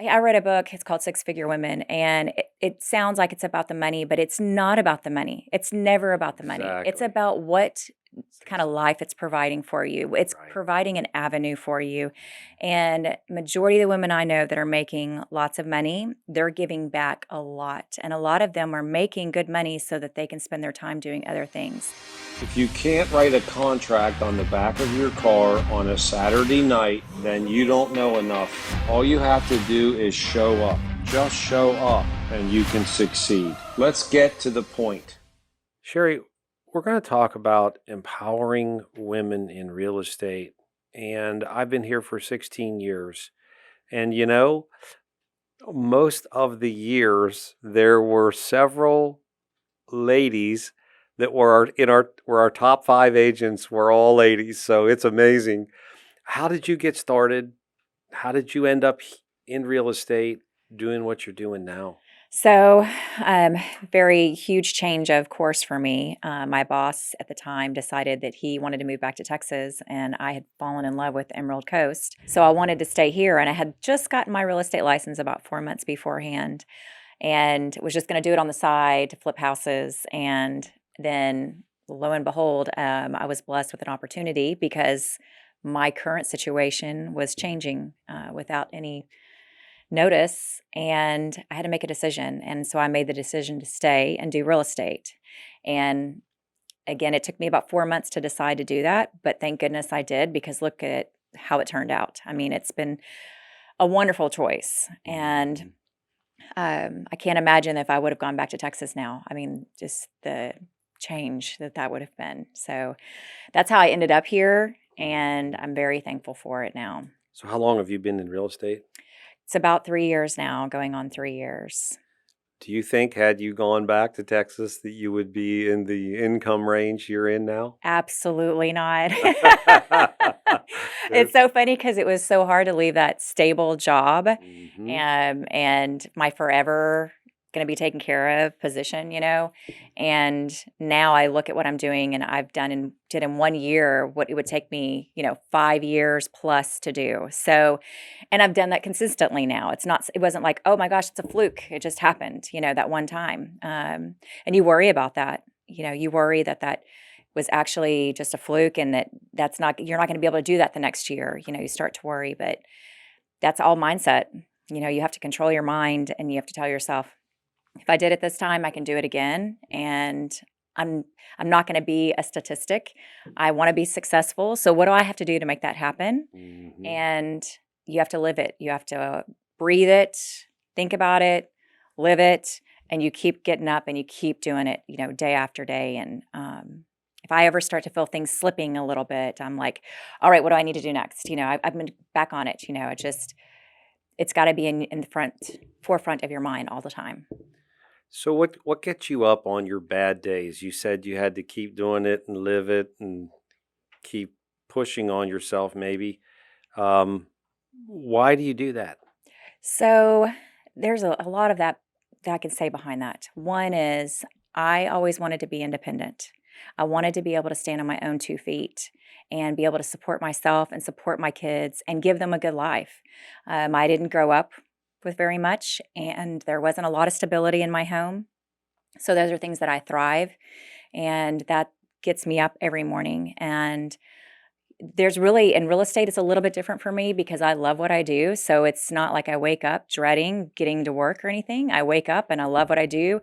I read a book, it's called Six Figure Women, and it sounds like it's about the money, but it's not about the money. It's never about the money. It's Exactly. about what kind of life it's providing for you. It's Right. providing an avenue for you. And majority of the women I know that are making lots of money, they're giving back a lot. And a lot of them are making good money so that they can spend their time doing other things. If you can't write a contract on the back of your car on a Saturday night, then you don't know enough. All you have to do is show up. Just show up and you can succeed. Let's get to the point. Sherrie, we're going to talk about empowering women in real estate. And I've been here for 16 years. And most of the years there were several ladies that were our top 5 agents were all ladies. So it's amazing. How did you get started? How did you end up in real estate doing what you're doing now? So, very huge change of course for me. My boss at the time decided that he wanted to move back to Texas, and I had fallen in love with Emerald Coast. So I wanted to stay here, and I had just gotten my real estate license about 4 months beforehand, and was just going to do it on the side to flip houses. And then, lo and behold, I was blessed with an opportunity because my current situation was changing without any notice, and I had to make a decision. And so I made the decision to stay and do real estate. And again, it took me about 4 months to decide to do that, but thank goodness I did, because look at how it turned out. I mean, it's been a wonderful choice. And I can't imagine if I would have gone back to Texas now. I mean, just the change that would have been. So that's how I ended up here. And I'm very thankful for it now. So how long have you been in real estate? It's about 3 years now, going on 3 years. Do you think had you gone back to Texas that you would be in the income range you're in now? Absolutely not. There- It's so funny because it was so hard to leave that stable job, Mhm. and my forever gonna be taken care of position, and now I look at what I'm doing, and I've did in 1 year what it would take me, 5 years plus to do. So, and I've done that consistently now. It wasn't like, "Oh my gosh, it's a fluke. It just happened," that one time. And you worry about that. You worry that that was actually just a fluke, and that's not you're not gonna be able to do that the next year. You start to worry, but that's all mindset. You have to control your mind, and you have to tell yourself, if I did it this time, I can do it again. And I'm I'm not going to be a statistic. I want to be successful. So what do I have to do to make that happen? Mhm. And you have to live it. You have to breathe it, think about it, live it, and you keep getting up and you keep doing it, day after day. And if I ever start to feel things slipping a little bit, I'm like, all right, what do I need to do next? I've been back on it. It's got to be in the forefront of your mind all the time. So what gets you up on your bad days? You said you had to keep doing it and live it and keep pushing on yourself maybe. Um, why do you do that? So there's a lot of that I can say behind that. One is I always wanted to be independent. I wanted to be able to stand on my own 2 feet and be able to support myself and support my kids and give them a good life. I didn't grow up with very much, and there wasn't a lot of stability in my home. So those are things that I thrive, and that gets me up every morning. And there's really in real estate, it's a little bit different for me because I love what I do. So it's not like I wake up dreading getting to work or anything. I wake up and I love what I do.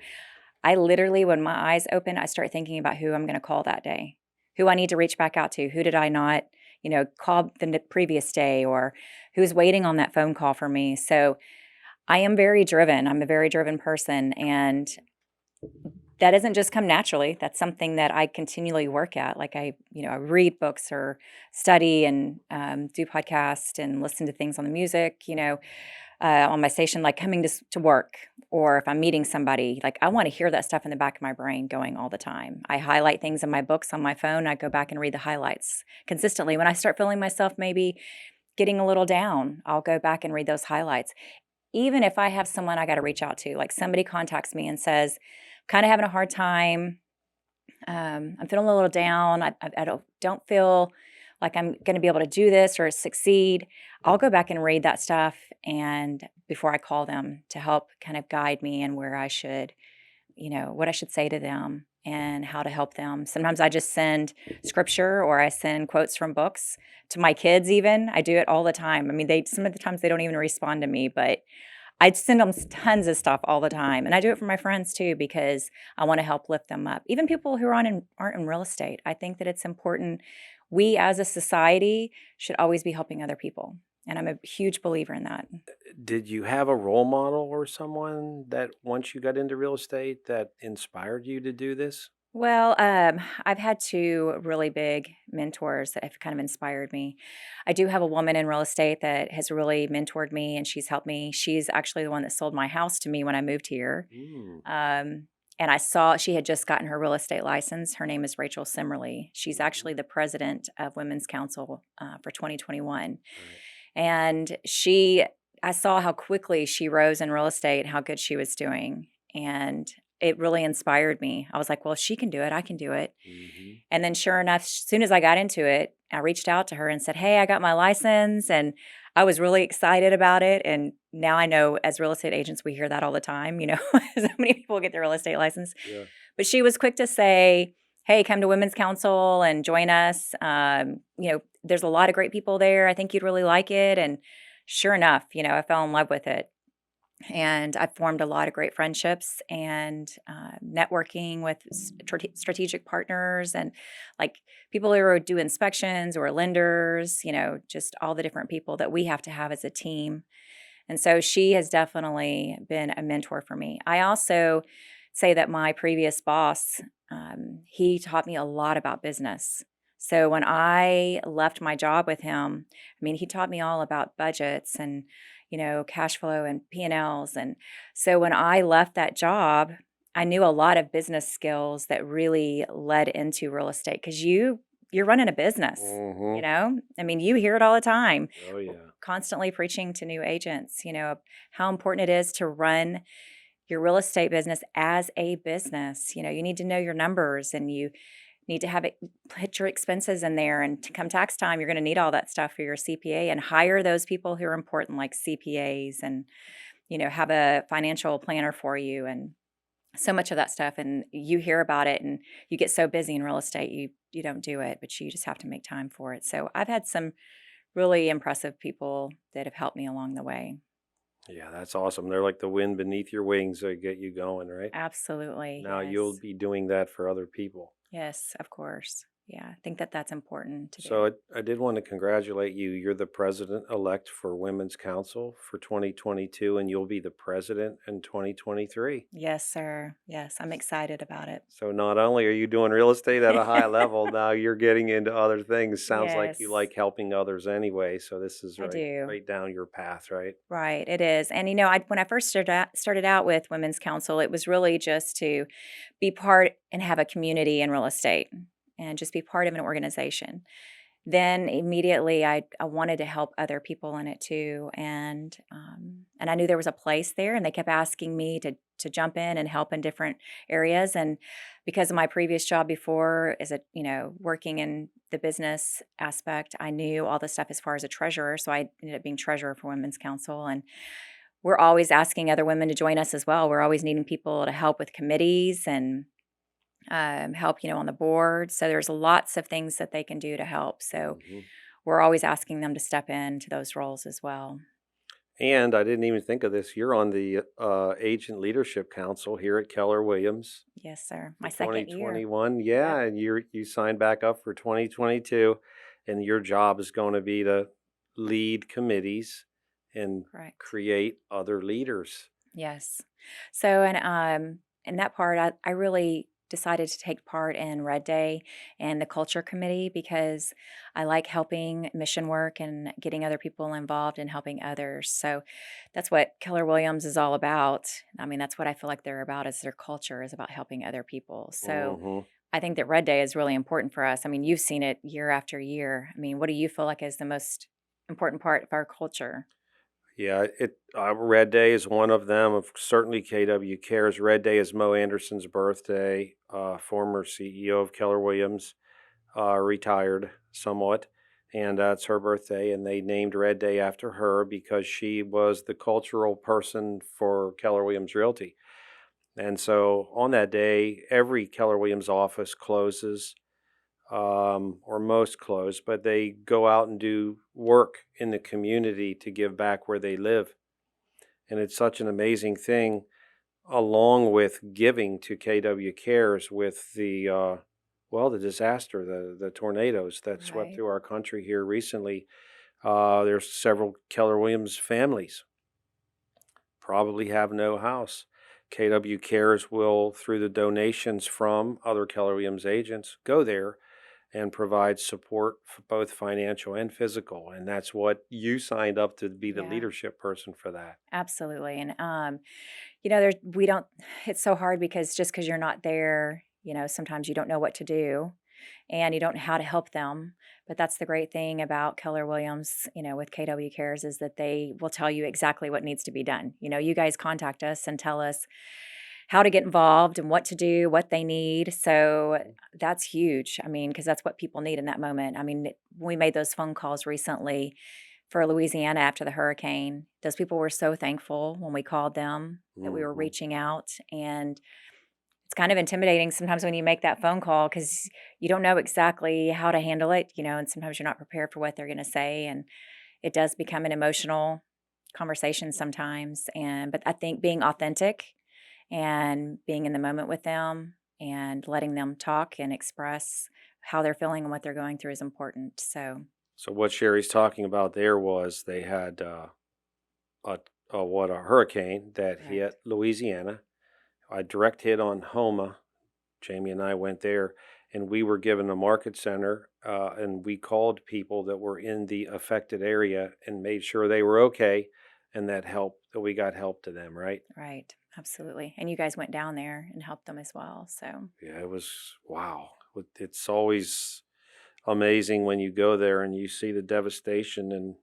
I literally, when my eyes open, I start thinking about who I'm going to call that day, who I need to reach back out to, who did I not, call the previous day, or who's waiting on that phone call for me. So I am very driven. I'm a very driven person, and that doesn't just come naturally. That's something that I continually work at. Like I read books or study and do podcasts and listen to things on the music, on my station, like coming to work, or if I'm meeting somebody, like I want to hear that stuff in the back of my brain going all the time. I highlight things in my books on my phone. I go back and read the highlights consistently. When I start feeling myself maybe getting a little down, I'll go back and read those highlights. Even if I have someone I got to reach out to, like somebody contacts me and says, kind of having a hard time. I'm feeling a little down. I don't feel like I'm going to be able to do this or succeed. I'll go back and read that stuff and before I call them to help kind of guide me and where I should, what I should say to them and how to help them. Sometimes I just send scripture or I send quotes from books to my kids even. I do it all the time. I mean, they some of the times they don't even respond to me, but I'd send them tons of stuff all the time, and I do it for my friends too because I wanna help lift them up. Even people who aren't in real estate, I think that it's important. We as a society should always be helping other people, and I'm a huge believer in that. Did you have a role model or someone that once you got into real estate that inspired you to do this? Well, I've had 2 really big mentors that have kind of inspired me. I do have a woman in real estate that has really mentored me, and she's helped me. She's actually the one that sold my house to me when I moved here. Mm, And I saw she had just gotten her real estate license. Her name is Rachel Simmerly. She's mhm, actually the president of Women's Council for 2021. right. And I saw how quickly she rose in real estate, how good she was doing. And it really inspired me. I was like, well, if she can do it, I can do it. Mhm. And then sure enough, as soon as I got into it, I reached out to her and said, "Hey, I got my license." And I was really excited about it. And now I know as real estate agents, we hear that all the time. So many people get their real estate license. Yeah. But she was quick to say, "Hey, come to Women's Council and join us. There's a lot of great people there. I think you'd really like it." And sure enough, I fell in love with it. And I've formed a lot of great friendships and networking with strategic partners and like people who do inspections or lenders, just all the different people that we have to have as a team. And so she has definitely been a mentor for me. I also say that my previous boss, he taught me a lot about business. So when I left my job with him, I mean, he taught me all about budgets and, cash flow and P&Ls. And so when I left that job, I knew a lot of business skills that really led into real estate because you're running a business, Mhm. I mean, you hear it all the time Oh yeah. constantly preaching to new agents, how important it is to run your real estate business as a business. You need to know your numbers and you need to have it put your expenses in there. And to come tax time, you're going to need all that stuff for your CPA and hire those people who are important, like CPAs, and, have a financial planner for you and so much of that stuff. And you hear about it and you get so busy in real estate, you don't do it, but you just have to make time for it. So I've had some really impressive people that have helped me along the way. Yeah, that's awesome. They're like the wind beneath your wings that get you going, right? Absolutely. Now you'll Yes. be doing that for other people. Yes, of course. Yeah, I think that that's important to do. So I did want to congratulate you. You're the president-elect for Women's Council for 2022, and you'll be the president in 2023. Yes, sir. Yes, I'm excited about it. So not only are you doing real estate at a high level, now you're getting into other things. Sounds like you Yes, like helping others anyway. So this is I right do. right down your path, right? Right, it is. And when I first started out with Women's Council, it was really just to be part and have a community in real estate and just be part of an organization. Then immediately I wanted to help other people in it too, and I knew there was a place there, and they kept asking me to jump in and help in different areas. And because of my previous job before, as a working in the business aspect, I knew all the stuff as far as a treasurer. So I ended up being treasurer for Women's Council, and we're always asking other women to join us as well. We're always needing people to help with committees and help, on the board. So there's lots of things that they can do to help. So Mhm. we're always asking them to step into those roles as well. And I didn't even think of this. You're on the Agent Leadership Council here at Keller Williams Yes, sir. for My second year. 2021. Yep. Yeah, and you signed back up for 2022, and your job is going to be to lead committees and Correct. create other leaders. Yes. So, and in that part, I really decided to take part in Red Day and the Culture Committee because I like helping mission work and getting other people involved and helping others. So that's what Keller Williams is all about. I mean, that's what I feel like they're about is their culture is about helping other people. So Hmm. I think that Red Day is really important for us. I mean, you've seen it year after year. I mean, what do you feel like is the most important part of our culture? Yeah, Red Day is one of them. Of certainly KW Cares. Red Day is Mo Anderson's birthday. Former CEO of Keller Williams, retired somewhat, and it's her birthday, and they named Red Day after her because she was the cultural person for Keller Williams Realty. And so on that day, every Keller Williams office closes, or most close, but they go out and do work in the community to give back where they live. And it's such an amazing thing, along with giving to KW Cares with the disaster, the tornadoes that swept Right. through our country here recently. There's several Keller Williams families probably have no house. KW Cares will, through the donations from other Keller Williams agents, go there and provide support for both financial and physical. And that's what you signed up to be the Yeah, leadership person for that. absolutely. And there we don't. It's so hard because just because you're not there, sometimes you don't know what to do, and you don't know how to help them. But that's the great thing about Keller Williams, with KW Cares, is that they will tell you exactly what needs to be done. You guys contact us and tell us how to get involved and what to do, what they need. So that's huge. I mean, because that's what people need in that moment. I mean, we made those phone calls recently for Louisiana after the hurricane. Those people were so thankful when we called them that we were Hmm. reaching out. And it's kind of intimidating sometimes when you make that phone call because you don't know exactly how to handle it, and sometimes you're not prepared for what they're going to say. And it does become an emotional conversation sometimes. But I think being authentic and being in the moment with them and letting them talk and express how they're feeling and what they're going through is important. So, So what Sherry's talking about there was they had a, a hurricane that correct. hit Louisiana, a direct hit on Homa. Jamie and I went there, and we were given a market center, and we called people that were in the affected area and made sure they were okay, and that we got help to them. Right? Right. Absolutely. And you guys went down there and helped them as well. So, Yeah, it was wow. It's always amazing when you go there and you see the devastation and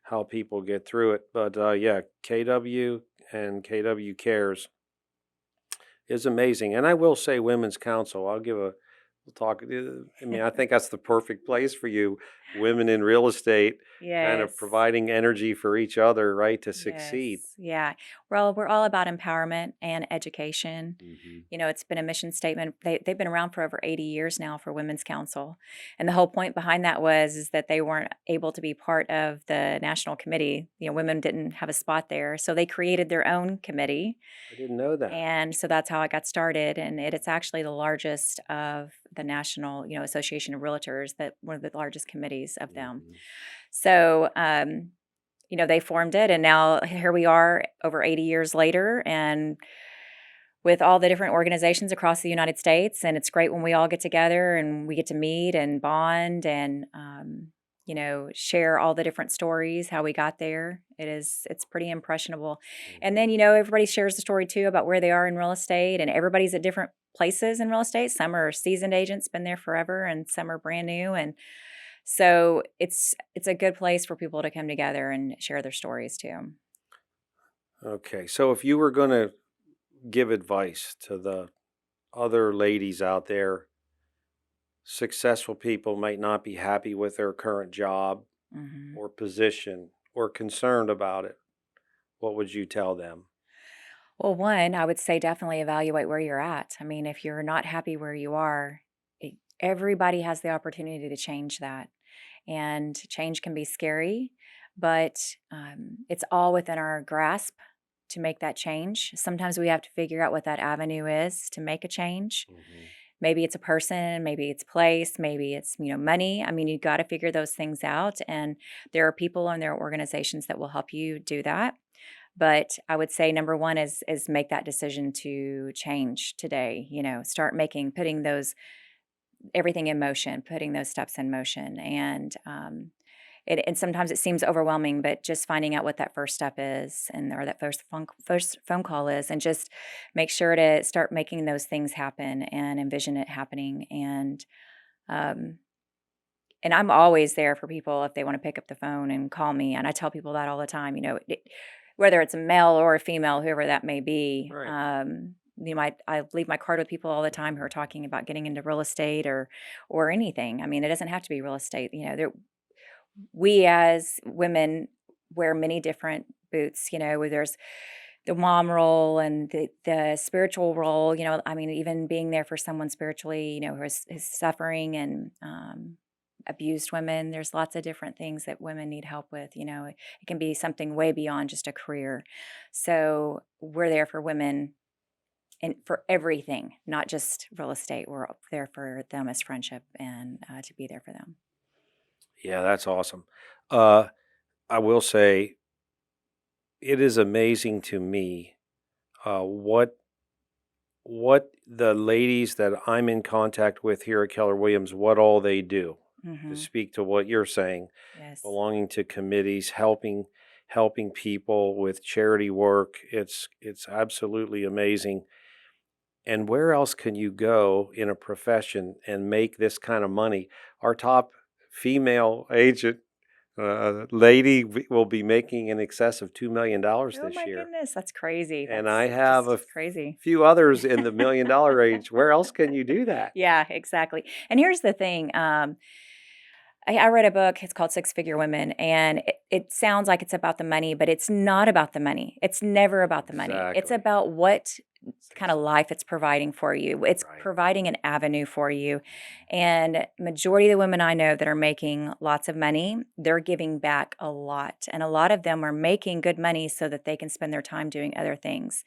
how people get through it. But yeah, KW and KW Cares is amazing. And I will say, Women's Council, we'll talk. I mean, I think that's the perfect place for you, women in real estate, kind of yes. providing energy for each other, right, to Yes. succeed. Yeah. We're all about empowerment and education. Hmm. It's been a mission statement. They've been around for over 80 years now for Women's Council. And the whole point behind that is that they weren't able to be part of the national committee. Women didn't have a spot there. So they created their own committee. I didn't know that. And so that's how I got started. And it's actually the largest of the National, Association of Realtors, that one of the largest committees of them. Hmm. So, they formed it, and now here we are over 80 years later, and with all the different organizations across the United States. And it's great when we all get together and we get to meet and bond and, share all the different stories, how we got there. It's pretty impressionable. And Hmm. then, everybody shares the story too about where they are in real estate, and everybody's at different places in real estate. Some are seasoned agents, been there forever, and some are brand new. And so it's a good place for people to come together and share their stories too. Okay, so if you were going to give advice to the other ladies out there, successful people might not be happy with their current job Mhm. or position or concerned about it. What would you tell them? Well, one, I would say definitely evaluate where you're at. I mean, if you're not happy where you are, everybody has the opportunity to change that. And change can be scary, but it's all within our grasp to make that change. Sometimes we have to figure out what that avenue is to make a change. Hmm. Maybe it's a person, maybe it's place, maybe it's, money. I mean, you got to figure those things out. And there are people and there are organizations that will help you do that. But I would say number one is make that decision to change today. Start putting those everything in motion, putting those steps in motion. And sometimes it seems overwhelming, but just finding out what that first step is, or that first phone call is, and just make sure to start making those things happen and envision it happening. Um, and I'm always there for people if they want to pick up the phone and call me. And I tell people that all the time. Whether it's a male or a female, whoever that may be. Right. I leave my card with people all the time who are talking about getting into real estate or anything. I mean, it doesn't have to be real estate. we as women wear many different boots, where there's the mom role and the spiritual role, I mean, even being there for someone spiritually, who is suffering and abused women. There's lots of different things that women need help with. It can be something way beyond just a career. So we're there for women and for everything, not just real estate. We're there for them as friendship and to be there for them. Yeah, that's awesome. Uh, I will say it is amazing to me what the ladies that I'm in contact with here at Keller Williams, what all they do. To speak to what you're saying, Yes. belonging to committees, helping people with charity work. It's absolutely amazing. And where else can you go in a profession and make this kind of money? Our top female agent lady will be making in excess of $2 million Oh this my year. goodness, that's crazy. And That's I have a just crazy. few others in the $1 million range. Where else can you do that? Yeah, exactly. And here's the thing. I read a book. It's called Six Figure Women, and it sounds like it's about the money, but it's not about the money. It's never about the money. It's Exactly. about what kind of life it's providing for you. It's Right. providing an avenue for you. And majority of the women I know that are making lots of money, they're giving back a lot. And a lot of them are making good money so that they can spend their time doing other things.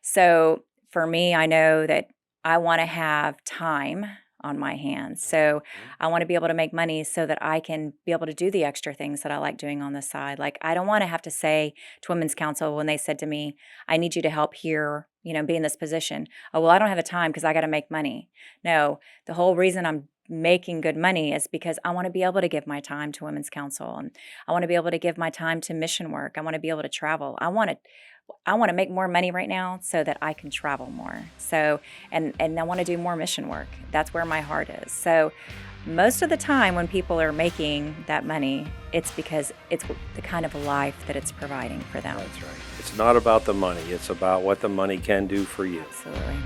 So for me, I know that I want to have time on my hands. So I want to be able to make money so that I can be able to do the extra things that I like doing on the side. Like, I don't want to have to say to Women's Council when they said to me, I need you to help here, be in this position. Oh, well, I don't have the time because I got to make money. No, the whole reason I'm making good money is because I want to be able to give my time to Women's Council, and I want to be able to give my time to mission work. I want to be able to travel. I want to make more money right now so that I can travel more. So, and I want to do more mission work. That's where my heart is. So most of the time when people are making that money, it's because it's the kind of life that it's providing for them. That's right. It's not about the money. It's about what the money can do for you. Absolutely.